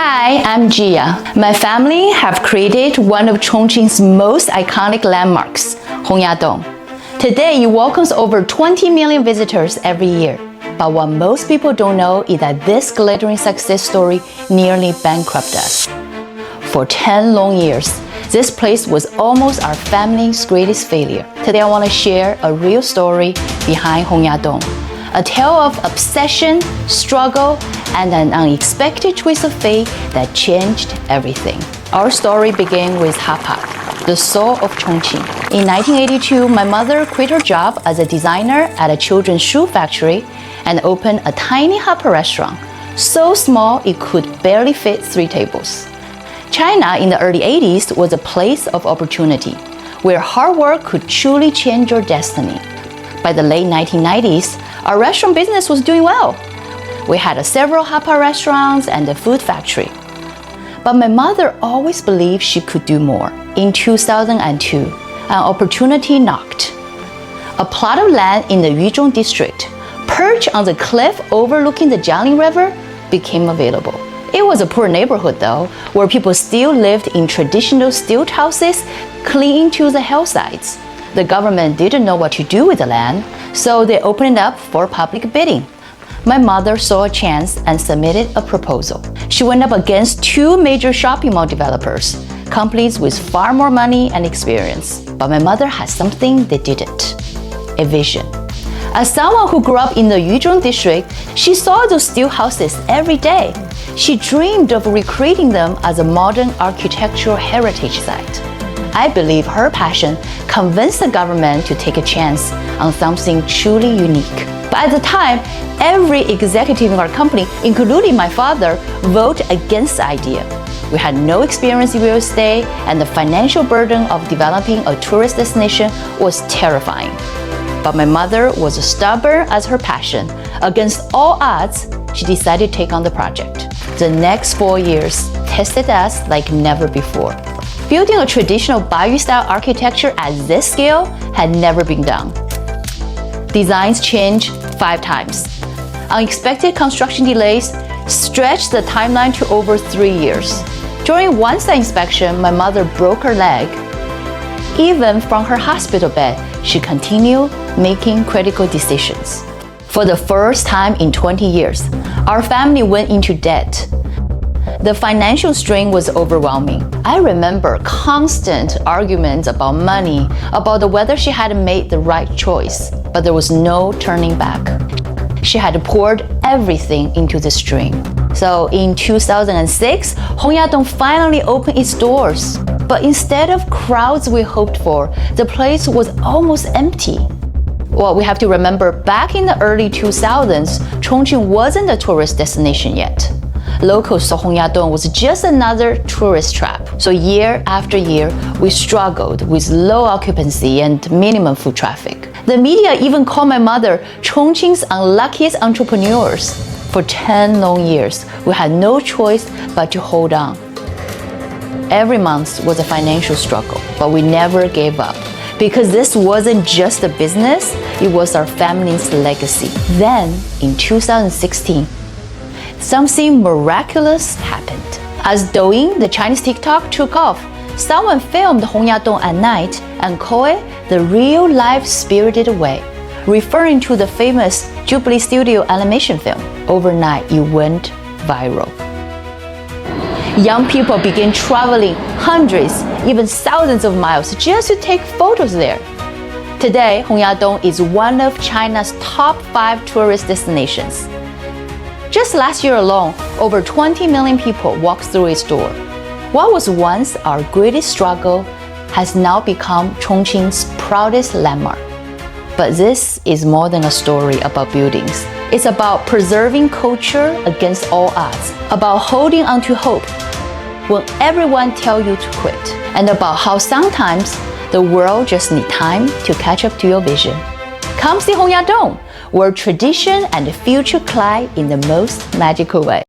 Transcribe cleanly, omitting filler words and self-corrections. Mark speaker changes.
Speaker 1: Hi, I'm Gia. My family have created one of Chongqing's most iconic landmarks, Hongyadong. Today, it welcomes over 20 million visitors every year. But what most people don't know is that this glittering success story nearly bankrupted us. For 10 long years, this place was almost our family's greatest failure. Today, I want to share a real story behind Hongyadong. A tale of obsession, struggle, and an unexpected twist of fate that changed everything. Our story began with Hotpot, the soul of Chongqing. In 1982, my mother quit her job as a designer at a children's shoe factory and opened a tiny Hotpot restaurant, so small it could barely fit 3 tables. China in the early 80s was a place of opportunity, where hard work could truly change your destiny. By the late 1990s, our restaurant business was doing well. We had several Hotpot restaurants and a food factory. But my mother always believed she could do more. In 2002, an opportunity knocked. A plot of land in the Yuzhong district, perched on the cliff overlooking the Jiangling River, became available. It was a poor neighborhood though, where people still lived in traditional stilt houses clinging to the hillsides. The government didn't know what to do with the land, so they opened it up for public bidding. My mother saw a chance and submitted a proposal. She went up against 2 major shopping mall developers, companies with far more money and experience. But my mother had something they didn't: a vision. As someone who grew up in the Yuzhong district, she saw those stilt houses every day. She dreamed of recreating them as a modern architectural heritage site. I believe her passion convinced the government to take a chance on something truly unique. But at the time, every executive in our company, including my father, voted against the idea. We had no experience in real estate, and the financial burden of developing a tourist destination was terrifying. But my mother was as stubborn as her passion. Against all odds, she decided to take on the project. The next 4 years tested us like never before. Building a traditional Bayou-style architecture at this scale had never been done. Designs changed 5 times. Unexpected construction delays stretched the timeline to over 3 years. During one site inspection, my mother broke her leg. Even from her hospital bed, she continued making critical decisions. For the first time in 20 years, our family went into debt. The financial strain was overwhelming. I remember constant arguments about money, about whether she had made the right choice, but there was no turning back. She had poured everything into the stream. So in 2006, Hongyadong finally opened its doors. But instead of crowds we hoped for, the place was almost empty. Well, we have to remember, back in the early 2000s, Chongqing wasn't a tourist destination yet. Locals saw Hongyadong was just another tourist trap. So year after year, we struggled with low occupancy and minimum foot traffic. The media even called my mother Chongqing's unluckiest entrepreneurs. For 10 long years, we had no choice but to hold on. Every month was a financial struggle, but we never gave up. Because this wasn't just a business, it was our family's legacy. Then, in 2016, something miraculous happened. As Douyin, the Chinese TikTok, took off, someone filmed Hongyadong at night and called it the real-life Spirited Away, referring to the famous Ghibli Studio animation film. Overnight, it went viral. Young people began traveling hundreds, even thousands of miles just to take photos there. Today, Hongyadong is one of China's top 5 tourist destinations. Just last year alone, over 20 million people walked through its door. What was once our greatest struggle has now become Chongqing's proudest landmark. But this is more than a story about buildings. It's about preserving culture against all odds, about holding on to hope when everyone tells you to quit, and about how sometimes the world just needs time to catch up to your vision. Come see Hongyadong, where tradition and the future collide in the most magical way.